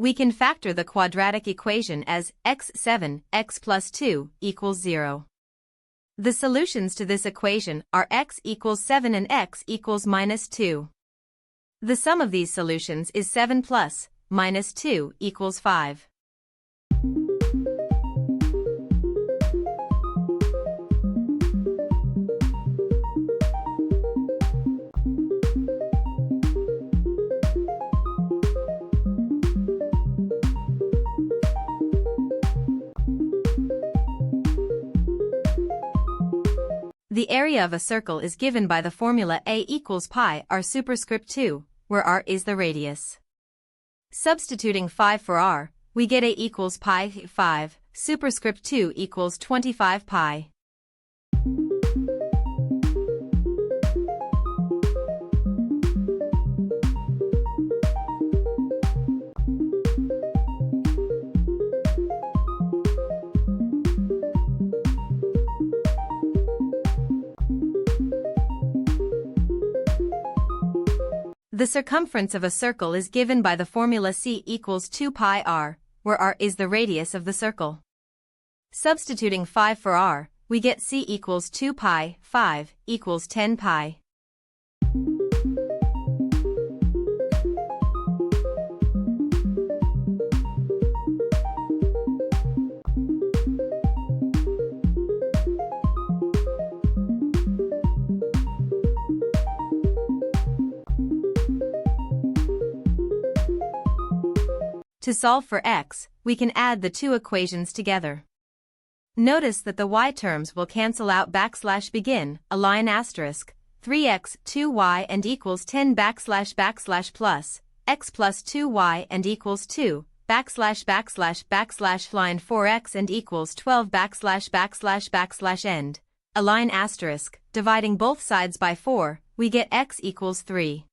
We can factor the quadratic equation as x7 x plus 2 equals 0. The solutions to this equation are x equals 7 and x equals minus 2. The sum of these solutions is 7 plus minus 2 equals 5. The area of a circle is given by the formula A equals pi r superscript 2, where r is the radius. Substituting 5 for r, we get A equals pi 5, superscript 2 equals 25 pi. The circumference of a circle is given by the formula C equals 2 pi r, where r is the radius of the circle. Substituting 5 for r, we get C equals 2 pi 5 equals 10 pi. To solve for x, we can add the two equations together. Notice that the y terms will cancel out backslash begin, align asterisk, 3x, 2y and equals 10 backslash backslash plus 2y and equals 2, backslash backslash backslash line 4x and equals 12 backslash backslash backslash end, align asterisk, dividing both sides by 4, we get x equals 3.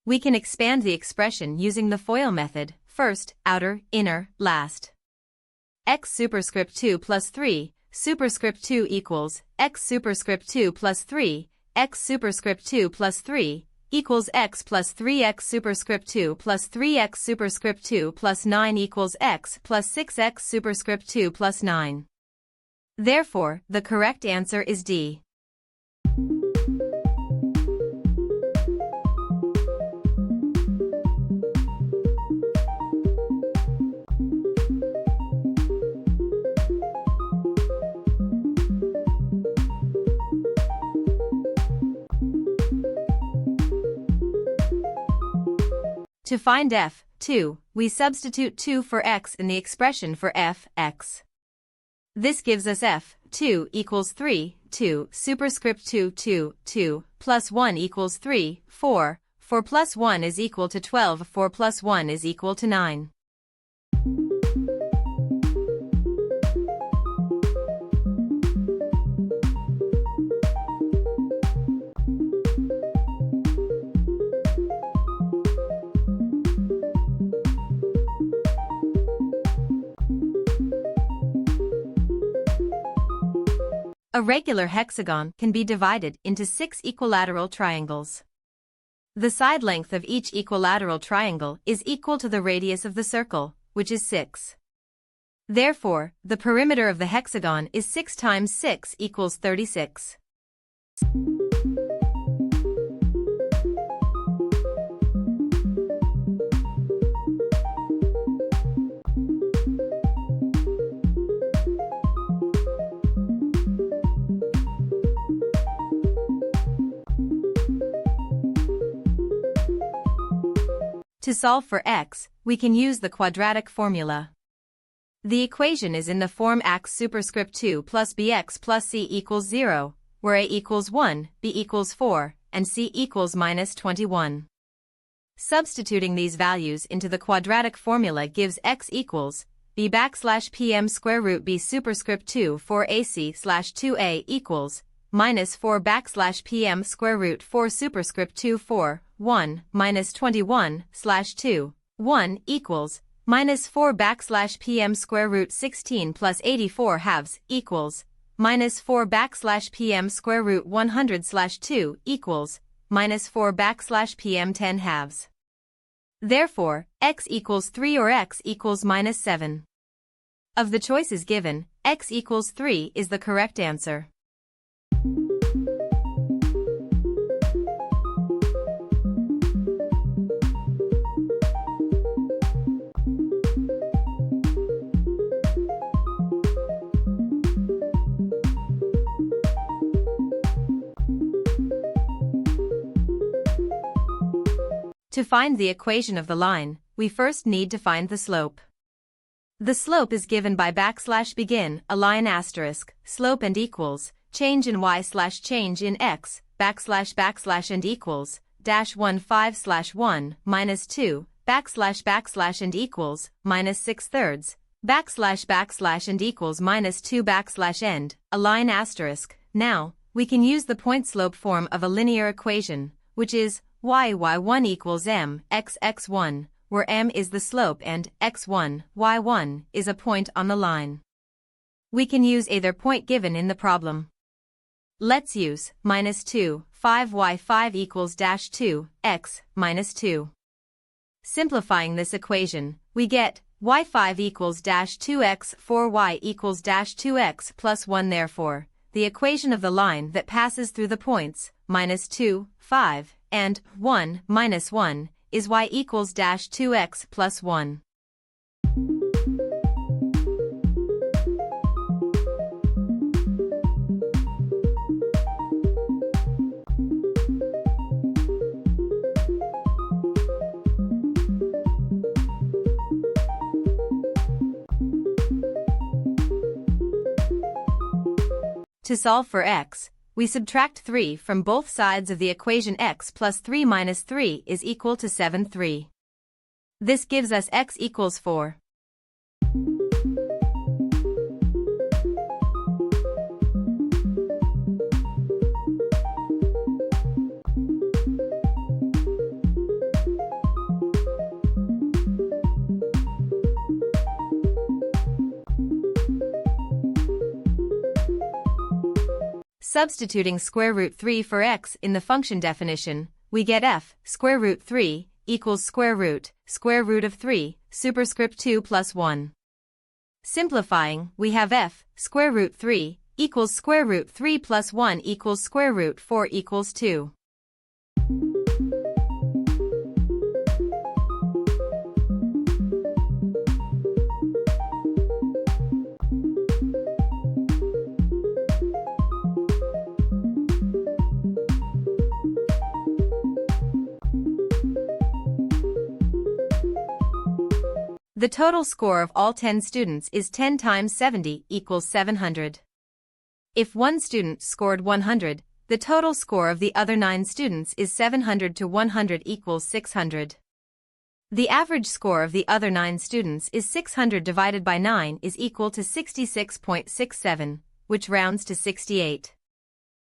We can expand the expression using the FOIL method, first, outer, inner, last. X superscript 2 plus 3, superscript 2 equals, x superscript 2 plus 3, x superscript 2 plus 3, equals x plus 3x superscript 2 plus 3x superscript 2 plus 9 equals x plus 6x superscript 2 plus 9. Therefore, the correct answer is D. To find f(2), we substitute 2 for x in the expression for f(x). This gives us f(2) equals 3, 2, superscript 2, 2, 2, plus 1 equals 3, 4, 4 plus 1 is equal to 12, 4 plus 1 is equal to 9. A regular hexagon can be divided into 6 equilateral triangles. The side length of each equilateral triangle is equal to the radius of the circle, which is 6. Therefore, the perimeter of the hexagon is 6 times 6 equals 36. To solve for x, we can use the quadratic formula. The equation is in the form x superscript 2 plus bx plus c equals 0, where a equals 1, b equals 4, and c equals minus 21. Substituting these values into the quadratic formula gives x equals b backslash pm square root b superscript 2 4ac slash 2a equals minus 4 backslash PM square root 4 superscript 2 4, 1, minus 21, slash 2, 1 equals, minus 4 backslash PM square root 16 plus 84 halves equals, minus 4 backslash PM square root 100 slash 2 equals, minus 4 backslash PM 10 halves. Therefore, x equals 3 or x equals minus 7. Of the choices given, x equals 3 is the correct answer. To find the equation of the line, we first need to find the slope. The slope is given by backslash begin, align asterisk, slope and equals, change in y slash change in x, backslash and equals, dash 1 5 slash 1, minus 2, backslash and equals, minus 6/3, backslash and equals minus 2 backslash end, align asterisk. Now, we can use the point slope form of a linear equation, which is y1 equals m x x1, where m is the slope and x1, y1 is a point on the line. We can use either point given in the problem. Let's use minus 2, 5 y5 equals dash 2, x, minus 2. Simplifying this equation, we get y5 equals dash 2x 4y equals dash 2x plus 1. Therefore, the equation of the line that passes through the points, minus 2, 5, and 1, minus 1, is y equals dash 2x plus 1. To solve for x, we subtract 3 from both sides of the equation. X plus 3 minus 3 is equal to 7 3. This gives us x equals 4. Substituting square root 3 for x in the function definition, we get f square root 3 equals square root of 3 superscript 2 plus 1. Simplifying, we have f square root 3 equals square root 3 plus 1 equals square root 4 equals 2. The total score of all 10 students is 10 times 70 equals 700. If one student scored 100, the total score of the other 9 students is 700 to 100 equals 600. The average score of the other 9 students is 600 divided by 9 is equal to 66.67, which rounds to 68.